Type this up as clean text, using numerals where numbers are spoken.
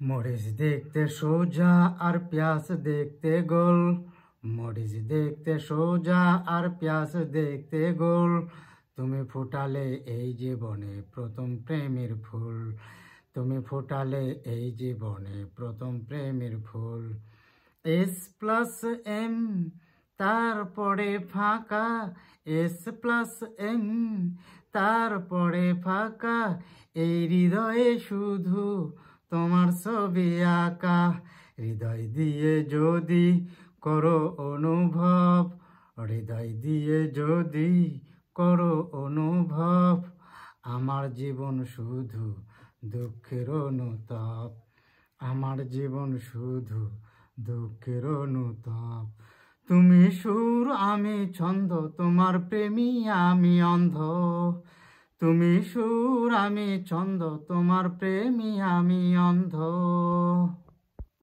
মরিচ দেখতে সোজা আর পেঁয়াজ দেখতে গোল, মরিচ দেখতে সোজা আর পেঁয়াজ দেখতে গোল। তুমি ফুটালে এই জীবনে প্রথম প্রেমের ফুল, তুমি ফুটালে এই জীবনে প্রথম প্রেমের ফুল। এস প্লাস এম তারপরে ফাঁকা, এস প্লাস এম তারপরে ফাঁকা, এই হৃদয়ে শুধু তোমার ছবি আঁকা। হৃদয় দিয়ে যদি করো অনুভব, হৃদয় দিয়ে যদি করো অনুভব, আমার জীবন শুধু দুঃখের অনুতাপ, আমার জীবন শুধু দুঃখের অনুতাপ। তুমি সুর আমি ছন্দ, তোমার প্রেমী আমি অন্ধ। তুমি সুর আমি ছন্দ, তোমার প্রেমী আমি অন্ধ।